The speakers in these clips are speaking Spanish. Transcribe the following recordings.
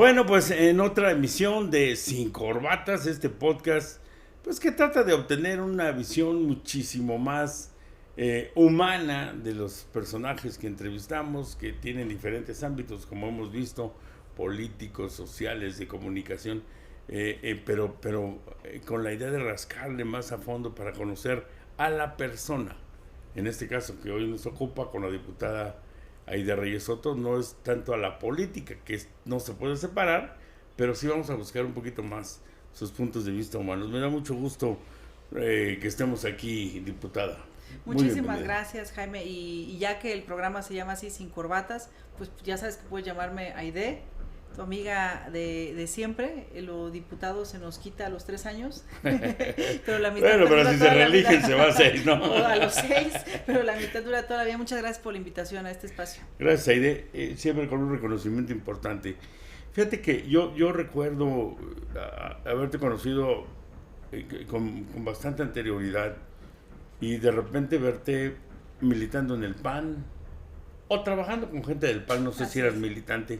Bueno, pues en otra emisión de Sin Corbatas, este podcast, pues que trata de obtener una visión muchísimo más humana de los personajes que entrevistamos, que tienen diferentes ámbitos, como hemos visto, políticos, sociales, de comunicación, pero con la idea de rascarle más a fondo para conocer a la persona. En este caso que hoy nos ocupa con la diputada Aide Reyes Soto, no es tanto a la política, que no se puede separar, pero sí vamos a buscar un poquito más sus puntos de vista humanos. Me da mucho gusto que estemos aquí, diputada. Muchísimas gracias, Jaime, y ya que el programa se llama así, Sin Corbatas, pues ya sabes que puedes llamarme Aide, tu amiga de siempre. Lo diputado se nos quita a los 3 años, pero la mitad pero si se reeligen se va a 6, ¿no? A los 6, pero la mitad dura todavía. Muchas gracias por la invitación a este espacio. Gracias, Aide, siempre con un reconocimiento importante. Fíjate que yo recuerdo haberte conocido con bastante anterioridad y de repente verte militando en el PAN o trabajando con gente del PAN, no sé si eras militante,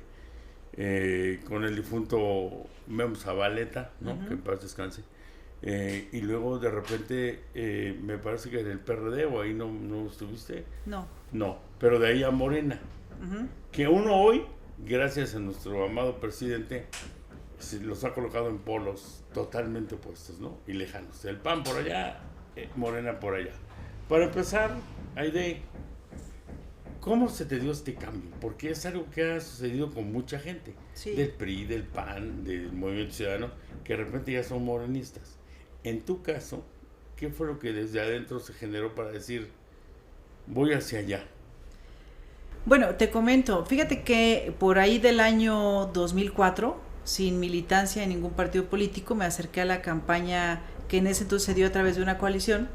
con el difunto Memo Zabaleta, ¿no? Que en paz descanse. Y luego de repente me parece que en el PRD o ahí no estuviste. No, pero de ahí a Morena. Que uno hoy, gracias a nuestro amado presidente, los ha colocado en polos totalmente opuestos, ¿no? Y lejanos. El PAN por allá, Morena por allá. Para empezar, Aide, ¿cómo se te dio este cambio? Porque es algo que ha sucedido con mucha gente, sí, del PRI, del PAN, del Movimiento Ciudadano, que de repente ya son morenistas. En tu caso, ¿qué fue lo que desde adentro se generó para decir, voy hacia allá? Bueno, te comento, fíjate que por ahí del año 2004, sin militancia en ningún partido político, me acerqué a la campaña que en ese entonces se dio a través de una coalición,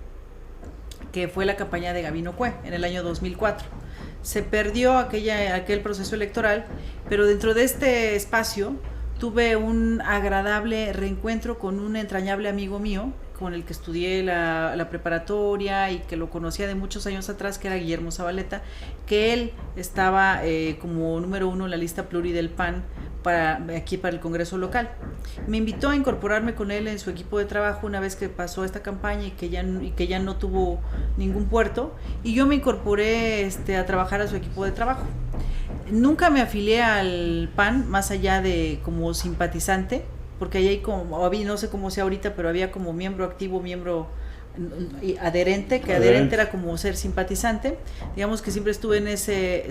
que fue la campaña de Gabino Cue, en el año 2004. Se perdió aquel proceso electoral, pero dentro de este espacio tuve un agradable reencuentro con un entrañable amigo mío, con el que estudié la preparatoria y que lo conocía de muchos años atrás, que era Guillermo Zabaleta, que él estaba como número 1 en la lista pluri del PAN para el Congreso local. Me invitó a incorporarme con él en su equipo de trabajo una vez que pasó esta campaña y que ya no tuvo ningún puerto, y yo me incorporé a trabajar a su equipo de trabajo. Nunca me afilié al PAN más allá de como simpatizante, porque ahí hay no sé cómo sea ahorita, pero había como miembro activo, miembro adherente, que adherente era como ser simpatizante. Digamos que siempre estuve en ese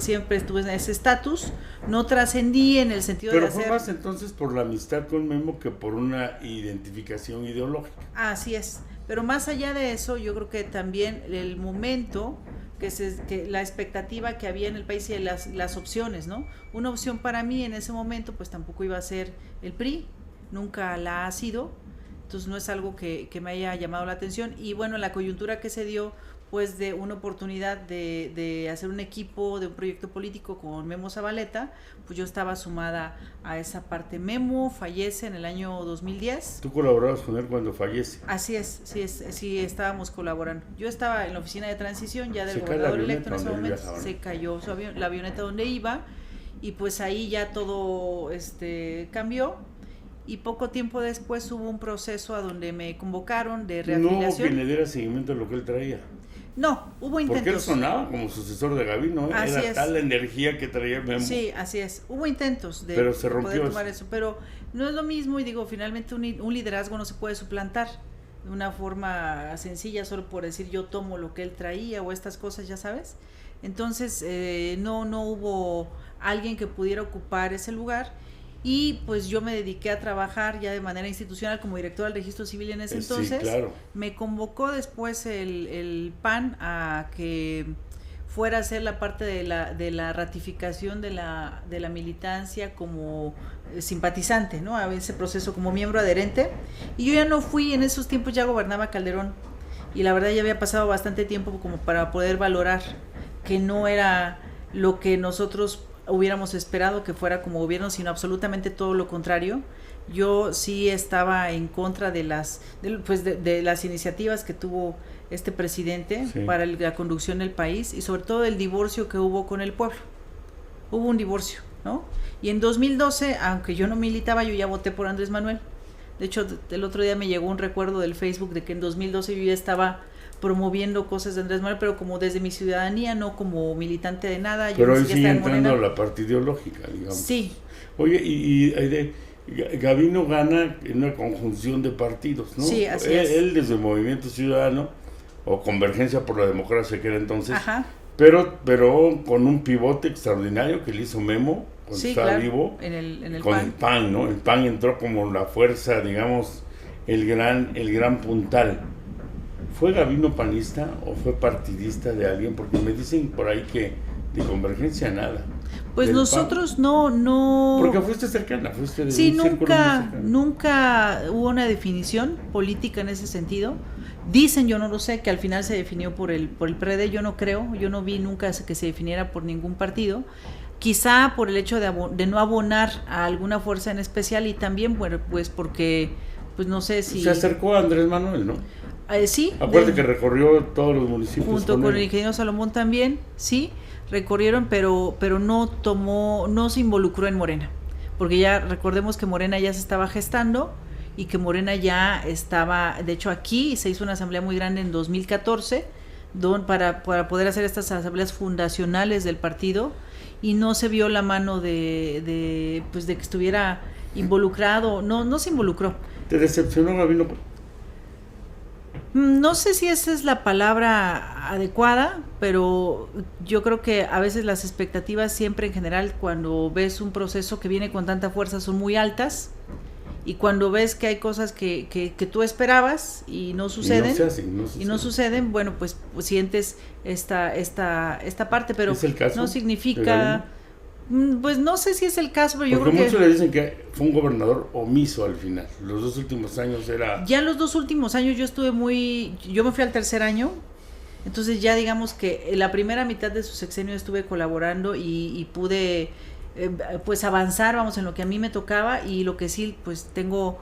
estatus, no trascendí en el sentido pero de hacer... Pero fue más entonces por la amistad con Memo que por una identificación ideológica. Así es, pero más allá de eso, yo creo que también el momento... Que la expectativa que había en el país y las opciones, ¿no? Una opción para mí en ese momento pues tampoco iba a ser el PRI, nunca la ha sido, entonces no es algo que me haya llamado la atención. Y bueno, la coyuntura que se dio pues de una oportunidad de hacer un equipo de un proyecto político con Memo Zabaleta, pues yo estaba sumada a esa parte. Memo fallece en el año 2010. ¿Tú colaborabas con él cuando fallece? Así es, sí estábamos colaborando. Yo estaba en la oficina de transición ya del gobernador electo en ese momento. Se cayó la avioneta donde iba y pues ahí ya todo cambió. Y poco tiempo después hubo un proceso a donde me convocaron de reafiliación. No hubo quien le diera seguimiento a lo que él traía. No, hubo intentos. Porque él sonaba como sucesor de Gabino, era tal la energía que traía Memo. Sí, así es. Hubo intentos de poder tomar eso, pero no es lo mismo, y digo, finalmente un liderazgo no se puede suplantar de una forma sencilla solo por decir yo tomo lo que él traía o estas cosas, ya sabes. Entonces no hubo alguien que pudiera ocupar ese lugar. Y pues yo me dediqué a trabajar ya de manera institucional como directora del Registro Civil en ese entonces. Sí, claro. Me convocó después el PAN a que fuera a hacer la parte de la ratificación de la militancia como simpatizante, ¿no? A ese proceso como miembro adherente. Y yo ya no fui, en esos tiempos ya gobernaba Calderón. Y la verdad ya había pasado bastante tiempo como para poder valorar que no era lo que nosotros hubiéramos esperado que fuera como gobierno, sino absolutamente todo lo contrario. Yo sí estaba en contra de las iniciativas que tuvo este presidente para la conducción del país y sobre todo el divorcio que hubo con el pueblo. Hubo un divorcio ¿no? Y en 2012, aunque yo no militaba, yo ya voté por Andrés Manuel. De hecho, el otro día me llegó un recuerdo del Facebook de que en 2012 yo ya estaba promoviendo cosas de Andrés Manuel, pero como desde mi ciudadanía, no como militante de nada. Yo pero ni ahí siquiera sigue estaba en entrando Morena. la parte ideológica, digamos. Sí. Oye, Gavino gana en una conjunción de partidos, ¿no? Sí, así él, es. él desde Movimiento Ciudadano, o Convergencia por la Democracia que era entonces, Ajá. pero con un pivote extraordinario que le hizo Memo cuando Sí, estaba claro, vivo, en el con PAN. el PAN, ¿no? El PAN entró como la fuerza, digamos, el gran puntal. ¿Fue Gavino panista o fue partidista de alguien? Porque me dicen por ahí que de Convergencia nada. Pues Del nosotros PAN. No... Porque fuiste cercana, fuiste de Sí, un círculo muy cercano. nunca hubo una definición política en ese sentido. Dicen, yo no lo sé, que al final se definió por el PRD, yo no creo, yo no vi nunca que se definiera por ningún partido. Quizá por el hecho de no abonar a alguna fuerza en especial y también, bueno, pues porque, pues no sé si... Se acercó a Andrés Manuel, ¿no? Sí. Acuérdate que recorrió todos los municipios. Junto con el ingeniero Salomón también, sí, recorrieron, pero no se involucró en Morena, porque ya recordemos que Morena ya se estaba gestando y que Morena ya estaba, de hecho aquí se hizo una asamblea muy grande en 2014 para poder hacer estas asambleas fundacionales del partido y no se vio la mano de que estuviera involucrado, no se involucró. ¿Te decepcionó Gavino? No sé si esa es la palabra adecuada, pero yo creo que a veces las expectativas siempre en general cuando ves un proceso que viene con tanta fuerza son muy altas y cuando ves que hay cosas que tú esperabas y no suceden, y no suceden, bueno, pues sientes esta parte, pero ¿Es el caso no significa... Pues no sé si es el caso, pero yo creo que... Porque muchos le dicen que fue un gobernador omiso al final. Los 2 últimos años era... Ya en los 2 últimos años yo me fui al tercer año, entonces ya digamos que la primera mitad de su sexenio estuve colaborando y pude pues avanzar, vamos, en lo que a mí me tocaba y lo que sí, pues tengo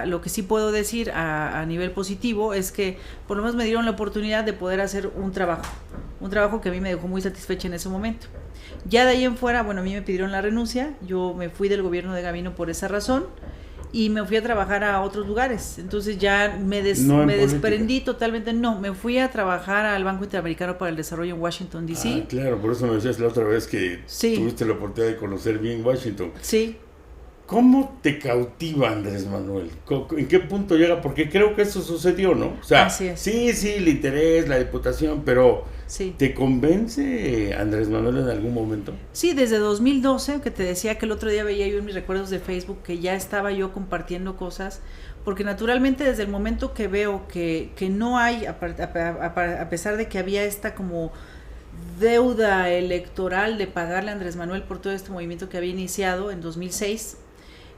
lo que sí puedo decir a nivel positivo es que por lo menos me dieron la oportunidad de poder hacer un trabajo que a mí me dejó muy satisfecha en ese momento. Ya de ahí en fuera, bueno, a mí me pidieron la renuncia, yo me fui del gobierno de Gavino por esa razón y me fui a trabajar a otros lugares, entonces ya me desprendí totalmente, me fui a trabajar al Banco Interamericano para el Desarrollo en Washington, D.C. Ah, claro, por eso me decías la otra vez que sí. Tuviste la oportunidad de conocer bien Washington. Sí. ¿Cómo te cautiva Andrés Manuel? ¿En qué punto llega? Porque creo que eso sucedió, ¿no? O sea, así es. Sí, el interés, la diputación, pero sí. ¿Te convence Andrés Manuel en algún momento? Sí, desde 2012, que te decía que el otro día veía yo en mis recuerdos de Facebook que ya estaba yo compartiendo cosas, porque naturalmente desde el momento que veo que no hay, a pesar de que había esta como deuda electoral de pagarle a Andrés Manuel por todo este movimiento que había iniciado en 2006,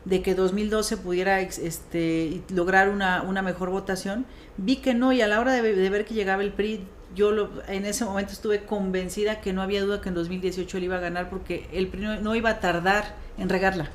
de que 2012 pudiera lograr una mejor votación, vi que no, y a la hora de ver que llegaba el PRI, en ese momento estuve convencida que no había duda que en 2018 él iba a ganar, porque el PRI no iba a tardar en regarla,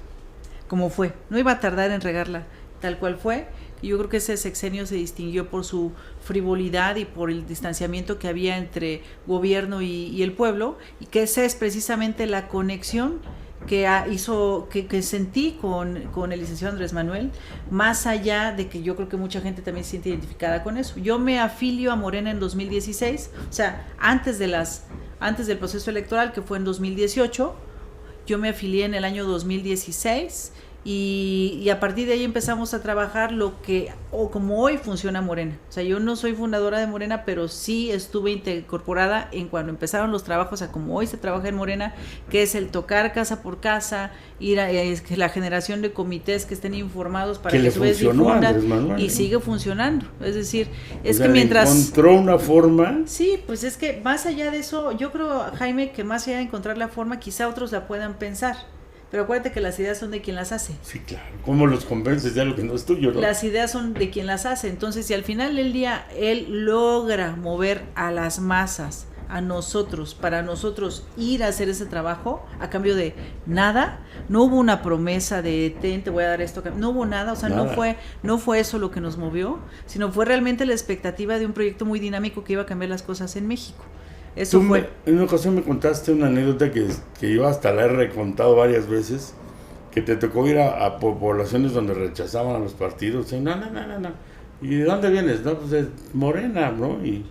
como fue, no iba a tardar en regarla, tal cual fue. Y yo creo que ese sexenio se distinguió por su frivolidad y por el distanciamiento que había entre gobierno y el pueblo, y que esa es precisamente la conexión que sentí con el licenciado Andrés Manuel, más allá de que yo creo que mucha gente también se siente identificada con eso. Yo me afilio a Morena en 2016, o sea, antes del proceso electoral, que fue en 2018, yo me afilié en el año 2016 y a partir de ahí empezamos a trabajar como hoy funciona Morena. O sea, yo no soy fundadora de Morena, pero sí estuve incorporada en cuando empezaron los trabajos a como hoy se trabaja en Morena, que es el tocar casa por casa, ir a la generación de comités que estén informados para que a su vez difundan, y sigue funcionando. Es decir, que mientras encontró una forma. Sí, pues es que más allá de eso, yo creo, Jaime, que más allá de encontrar la forma, quizá otros la puedan pensar. Pero acuérdate que las ideas son de quien las hace. Sí, claro. ¿Cómo los convences de algo que no es tuyo, no? Las ideas son de quien las hace. Entonces, si al final del día él logra mover a las masas, a nosotros, para nosotros ir a hacer ese trabajo a cambio de nada, no hubo una promesa de te voy a dar esto, no hubo nada, o sea, nada. no fue eso lo que nos movió, sino fue realmente la expectativa de un proyecto muy dinámico que iba a cambiar las cosas en México. Eso fue. En una ocasión me contaste una anécdota que yo hasta la he recontado varias veces, que te tocó ir a poblaciones donde rechazaban a los partidos. Y no. ¿Y de dónde vienes? No, pues de Morena, ¿no? Y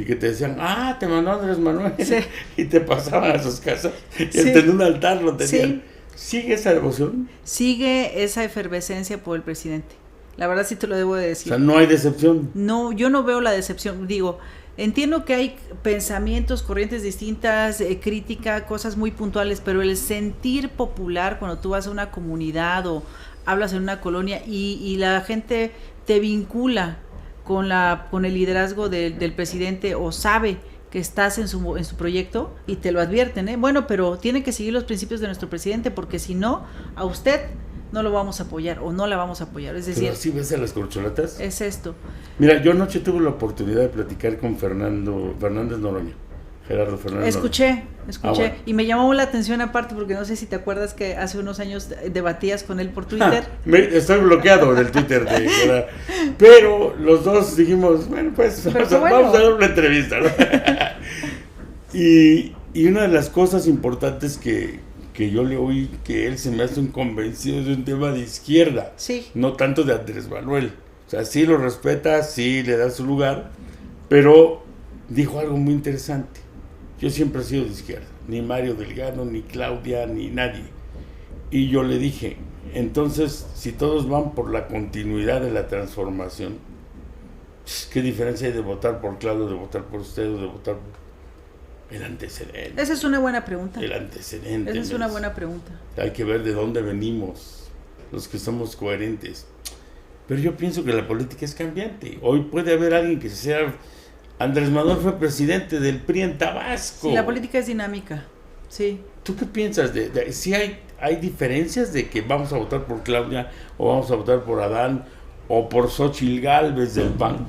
que te decían, te mandó Andrés Manuel. Sí. Y te pasaban a sus casas y Sí. en un altar lo tenían. Sí. ¿Sigue esa devoción? Sigue esa efervescencia por el presidente. La verdad sí te lo debo de O decir. sea, no hay decepción. No, yo no veo la decepción. Digo, entiendo que hay pensamientos, corrientes distintas, crítica, cosas muy puntuales, pero el sentir popular cuando tú vas a una comunidad o hablas en una colonia y la gente te vincula con el liderazgo del presidente o sabe que estás en su proyecto y te lo advierten, bueno, pero tiene que seguir los principios de nuestro presidente porque si no, a usted no lo vamos a apoyar o no la vamos a apoyar. Es decir, ¿Pero así ves a las corcholatas? es esto. Mira, yo anoche tuve la oportunidad de platicar con Fernández Noroña. Gerardo Fernández Escuché, bueno. y me llamó la atención aparte porque no sé si te acuerdas que hace unos años debatías con él por Twitter. Estoy bloqueado del Twitter pero los dos dijimos, bueno, pues vamos a dar una entrevista, ¿no? y una de las cosas importantes que yo le oí, que él se me hace un convencido de un tema de izquierda, Sí. no tanto de Andrés Manuel. O sea, sí lo respeta, sí le da su lugar, pero dijo algo muy interesante. Yo siempre he sido de izquierda, ni Mario Delgado, ni Claudia, ni nadie. Y yo le dije, entonces, si todos van por la continuidad de la transformación, ¿qué diferencia hay de votar por Claudio, de votar por usted, o de votar por el antecedente? Esa es una buena pregunta. El antecedente. Esa es una buena pregunta. Hay que ver de dónde venimos, los que somos coherentes. Pero yo pienso que la política es cambiante. Hoy puede haber alguien que sea... Andrés Manuel fue presidente del PRI en Tabasco. Sí, la política es dinámica, sí. ¿Tú qué piensas? Si hay diferencias de que vamos a votar por Claudia, o vamos a votar por Adán, o por Xóchitl Gálvez del PAN?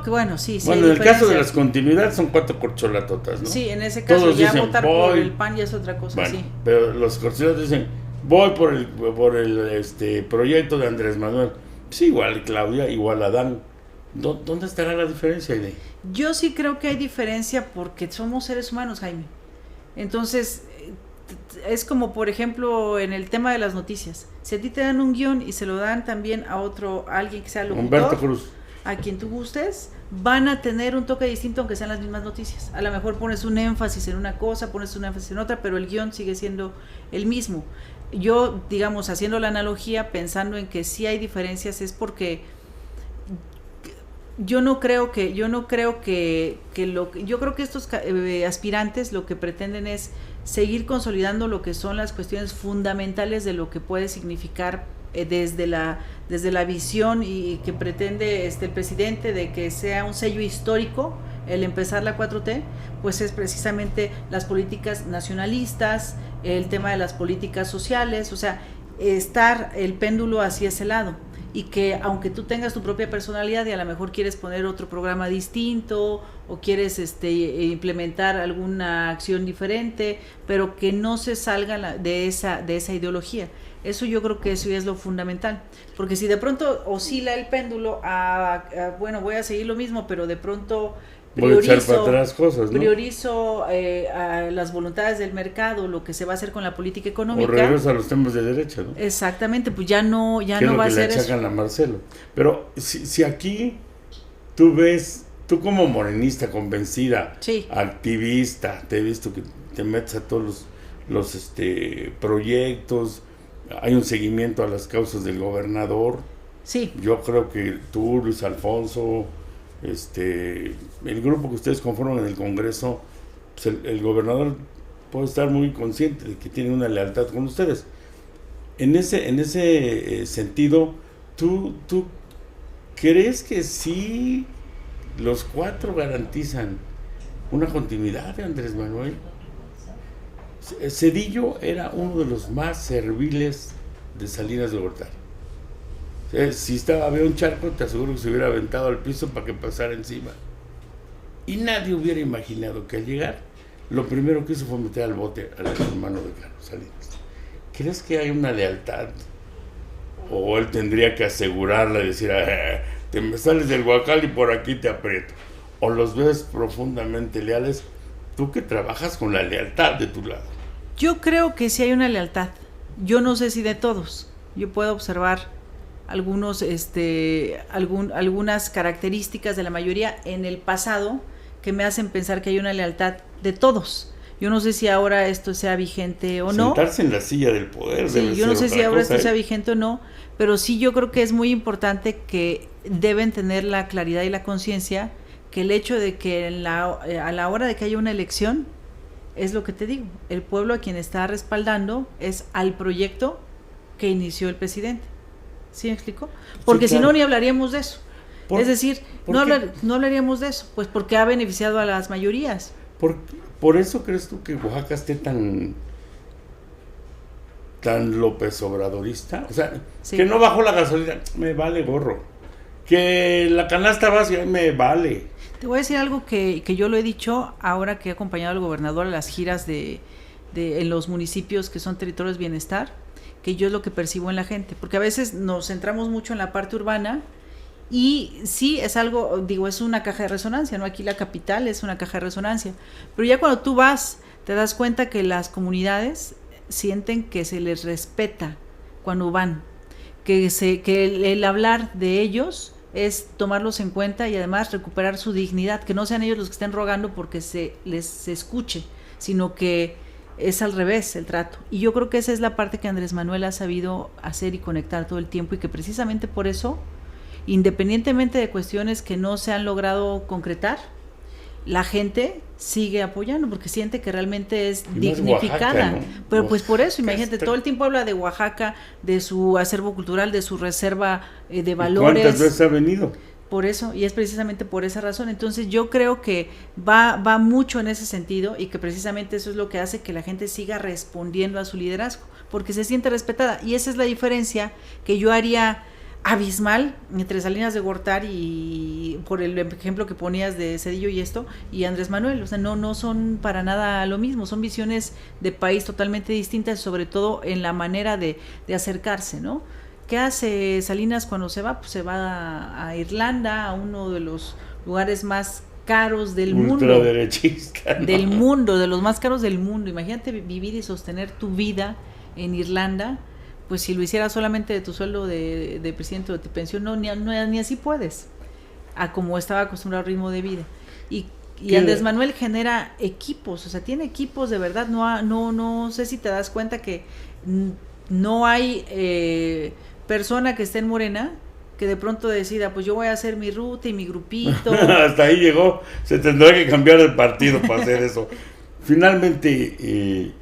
Bueno, sí. Bueno, en el caso de las continuidades son 4 corcholatotas, ¿no? Sí, en ese caso todos ya dicen, votar por el PAN ya es otra cosa, bueno, sí. pero los corcholatos dicen, voy por el proyecto de Andrés Manuel. Sí, igual Claudia, igual Adán. ¿Dónde estará la diferencia, Aide? Yo sí creo que hay diferencia porque somos seres humanos, Jaime. Entonces, es como, por ejemplo, en el tema de las noticias. Si a ti te dan un guión y se lo dan también a alguien que sea locutor, Humberto Cruz, a quien tú gustes, van a tener un toque distinto aunque sean las mismas noticias. A lo mejor pones un énfasis en una cosa, pones un énfasis en otra, pero el guión sigue siendo el mismo. Yo, digamos, haciendo la analogía, pensando en que sí hay diferencias, es porque yo creo que estos aspirantes lo que pretenden es seguir consolidando lo que son las cuestiones fundamentales de lo que puede significar desde la visión y que pretende el presidente de que sea un sello histórico el empezar la 4T, pues es precisamente las políticas nacionalistas, el tema de las políticas sociales, o sea, estar el péndulo hacia ese lado. Y que aunque tú tengas tu propia personalidad y a lo mejor quieres poner otro programa distinto o quieres implementar alguna acción diferente, pero que no se salga de esa ideología. Eso yo creo que eso ya es lo fundamental, porque si de pronto oscila el péndulo bueno, voy a seguir lo mismo, pero de pronto priorizo a las voluntades del mercado, lo que se va a hacer con la política económica. O regreso a los temas de derecha, ¿no? Exactamente, pues ya no va a ser eso. Que le achacan a Marcelo. Pero si aquí tú ves, tú como morenista convencida, sí, activista, te he visto que te metes a todos los proyectos, hay un seguimiento a las causas del gobernador. Sí. Yo creo que tú, Luis Alfonso, el grupo que ustedes conforman en el Congreso, pues el gobernador puede estar muy consciente de que tiene una lealtad con ustedes. En ese sentido, ¿tú crees que sí los 4 garantizan una continuidad de Andrés Manuel? Zedillo era uno de los más serviles de Salinas de Gortari. Si había un charco, te aseguro que se hubiera aventado al piso para que pasara encima. Y nadie hubiera imaginado que al llegar, lo primero que hizo fue meter al bote al hermano de Carlos Salinas. ¿Crees que hay una lealtad? ¿O él tendría que asegurarla y decir, te me sales del huacal y por aquí te aprieto? o los ves profundamente leales, tú que trabajas con la lealtad de tu lado? Yo creo que sí hay una lealtad. Yo no sé si de todos. Yo puedo observar algunas características de la mayoría en el pasado que me hacen pensar que hay una lealtad de todos. Yo no sé si ahora esto sea vigente o no. Sentarse en la silla del poder. Sí, yo no sé si ahora esto sea vigente o no, pero sí yo creo que es muy importante que deben tener la claridad y la conciencia que el hecho de que a la hora de que haya una elección, es lo que te digo, el pueblo a quien está respaldando es al proyecto que inició el presidente. ¿Sí me explico? Porque si no, ni hablaríamos de eso. Es decir, no hablaríamos de eso, pues porque ha beneficiado a las mayorías. ¿Por eso crees tú que Oaxaca esté tan López Obradorista? O sea, sí. Que no bajó la gasolina, me vale gorro. Que la canasta básica, me vale. Te voy a decir algo que yo lo he dicho ahora que he acompañado al gobernador a las giras en los municipios que son territorios de bienestar, que yo es lo que percibo en la gente, porque a veces nos centramos mucho en la parte urbana y sí es algo, digo, es una caja de resonancia, ¿no? Aquí la capital es una caja de resonancia, pero ya cuando tú vas, te das cuenta que las comunidades sienten que se les respeta cuando van, que el hablar de ellos es tomarlos en cuenta y además recuperar su dignidad, que no sean ellos los que estén rogando porque se escuche, sino que es al revés el trato. Y yo creo que esa es la parte que Andrés Manuel ha sabido hacer y conectar todo el tiempo, y que precisamente por eso, independientemente de cuestiones que no se han logrado concretar, la gente sigue apoyando porque siente que realmente es dignificada. Oaxaca, ¿no? Pero pues por eso, imagínate, todo el tiempo habla de Oaxaca, de su acervo cultural, de su reserva de valores. ¿Cuántas veces ha venido? Por eso, y es precisamente por esa razón. Entonces yo creo que va mucho en ese sentido, y que precisamente eso es lo que hace que la gente siga respondiendo a su liderazgo, porque se siente respetada. Y esa es la diferencia que yo haría abismal entre Salinas de Gortari y, por el ejemplo que ponías de Zedillo y esto, y Andrés Manuel. O sea, no son para nada lo mismo, son visiones de país totalmente distintas, sobre todo en la manera de acercarse, ¿no? ¿Qué hace Salinas cuando se va? Pues se va a Irlanda, a uno de los lugares más caros del mundo. Ultraderechista, ¿no? Del mundo, de los más caros del mundo. Imagínate vivir y sostener tu vida en Irlanda. Pues si lo hicieras solamente de tu sueldo de presidente o de tu pensión, ni así puedes, a como estaba acostumbrado al ritmo de vida. Y Andrés Manuel genera equipos, o sea, tiene equipos de verdad. No sé si te das cuenta que no hay persona que esté en Morena que de pronto decida, pues yo voy a hacer mi ruta y mi grupito. Hasta ahí llegó, se tendrá que cambiar el partido para hacer eso. Finalmente,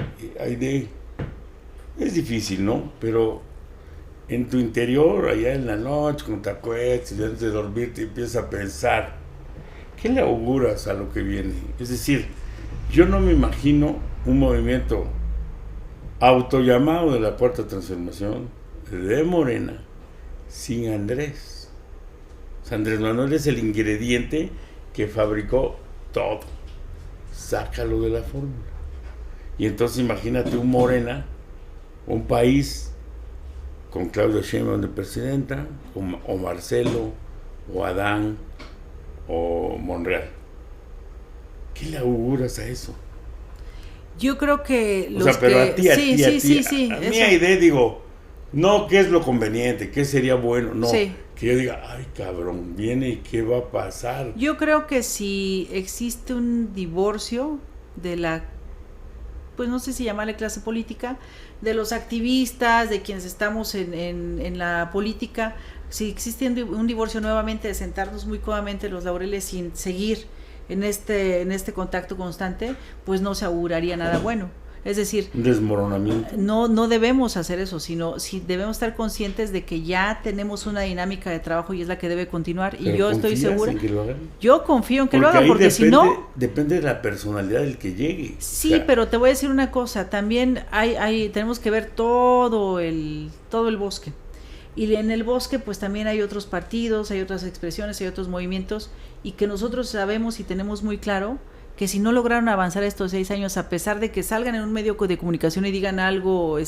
es difícil, ¿no? Pero en tu interior, allá en la noche, cuando te acuestas y antes de dormir te empiezas a pensar, ¿qué le auguras a lo que viene? Es decir, yo no me imagino un movimiento autollamado de la Cuarta Transformación de Morena sin Andrés. O sea, Andrés Manuel es el ingrediente que fabricó todo. Sácalo de la fórmula. Y entonces imagínate un Morena, un país con Claudia Sheinbaum de presidenta, o Marcelo, o Adán, o Monreal. ¿Qué le auguras a eso? Yo creo que los a ti, a mi idea, digo, no qué es lo conveniente, qué sería bueno, no, sí. Que yo diga, ay cabrón, viene y qué va a pasar. Yo creo que si existe un divorcio de la, pues no sé si llamarle clase política, de los activistas, de quienes estamos en la política, si existe un divorcio nuevamente de sentarnos muy cómodamente en los laureles sin seguir en este contacto constante, pues no se auguraría nada bueno. Es decir, desmoronamiento. No debemos hacer eso, sino debemos estar conscientes de que ya tenemos una dinámica de trabajo y es la que debe continuar. Pero y yo estoy segura. Yo confío en que lo hagan, porque si no, depende de la personalidad del que llegue. Sí, o sea, pero te voy a decir una cosa, también tenemos que ver todo el bosque. Y en el bosque pues también hay otros partidos, hay otras expresiones, hay otros movimientos, y que nosotros sabemos y tenemos muy claro que si no lograron avanzar estos 6 años, a pesar de que salgan en un medio de comunicación y digan algo,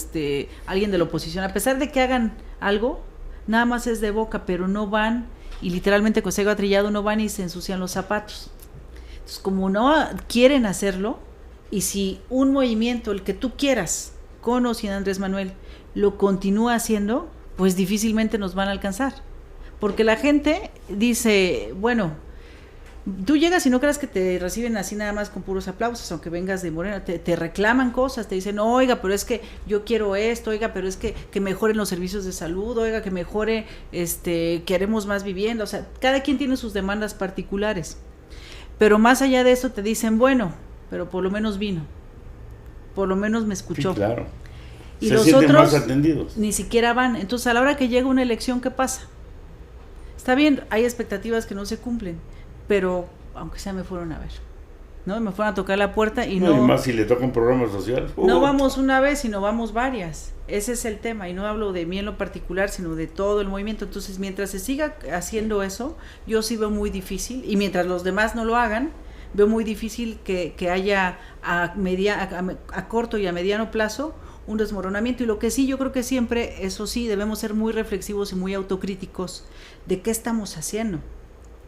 alguien de la oposición, a pesar de que hagan algo, nada más es de boca, pero no van, y literalmente con cego atrillado, no van y se ensucian los zapatos. Entonces, como no quieren hacerlo, y si un movimiento, el que tú quieras, con o sin Andrés Manuel, lo continúa haciendo, pues difícilmente nos van a alcanzar. Porque la gente dice, bueno, tú llegas y no creas que te reciben así nada más con puros aplausos, aunque vengas de Morena, te reclaman cosas, te dicen, oiga, pero es que yo quiero esto, oiga, pero es que mejoren los servicios de salud, oiga, que mejore, que haremos más vivienda, o sea, cada quien tiene sus demandas particulares. Pero más allá de eso te dicen, bueno, pero por lo menos vino, por lo menos me escuchó. Sí, claro. Y se los sienten otros más atendidos. Ni siquiera van. Entonces, a la hora que llega una elección, ¿qué pasa? Está bien, hay expectativas que no se cumplen, pero aunque sea me fueron a ver, ¿no? Me fueron a tocar la puerta y no... Y más si le toca un programa social. No vamos una vez, sino vamos varias. Ese es el tema, y no hablo de mí en lo particular, sino de todo el movimiento. Entonces, mientras se siga haciendo eso, yo sí veo muy difícil, y mientras los demás no lo hagan, veo muy difícil que haya a corto y a mediano plazo un desmoronamiento. Y lo que sí, yo creo que siempre, eso sí, debemos ser muy reflexivos y muy autocríticos de qué estamos haciendo.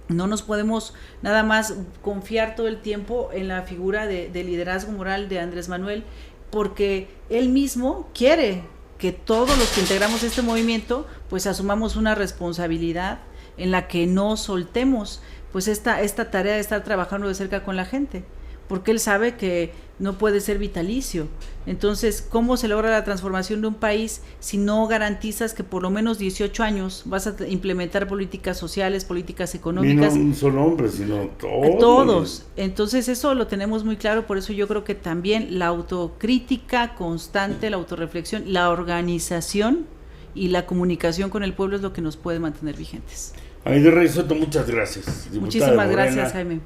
No nos podemos nada más confiar todo el tiempo en la figura de liderazgo moral de Andrés Manuel, porque él mismo quiere que todos los que integramos este movimiento pues asumamos una responsabilidad en la que no soltemos pues esta tarea de estar trabajando de cerca con la gente, porque él sabe que no puede ser vitalicio. Entonces, ¿cómo se logra la transformación de un país si no garantizas que por lo menos 18 años vas a implementar políticas sociales, políticas económicas? Y no un solo hombre, sino todos. Todos. Entonces, eso lo tenemos muy claro, por eso yo creo que también la autocrítica constante, la autorreflexión, la organización y la comunicación con el pueblo es lo que nos puede mantener vigentes. Aide Reyes Soto, muchas gracias. Muchísimas gracias, Jaime.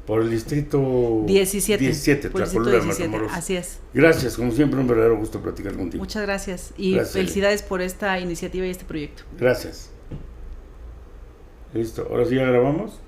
Por el distrito 17, por el distrito 17, así es. Gracias, como siempre, un verdadero gusto platicar contigo. Muchas gracias y gracias, felicidades por esta iniciativa y este proyecto. Gracias. Listo, ahora sí ya grabamos.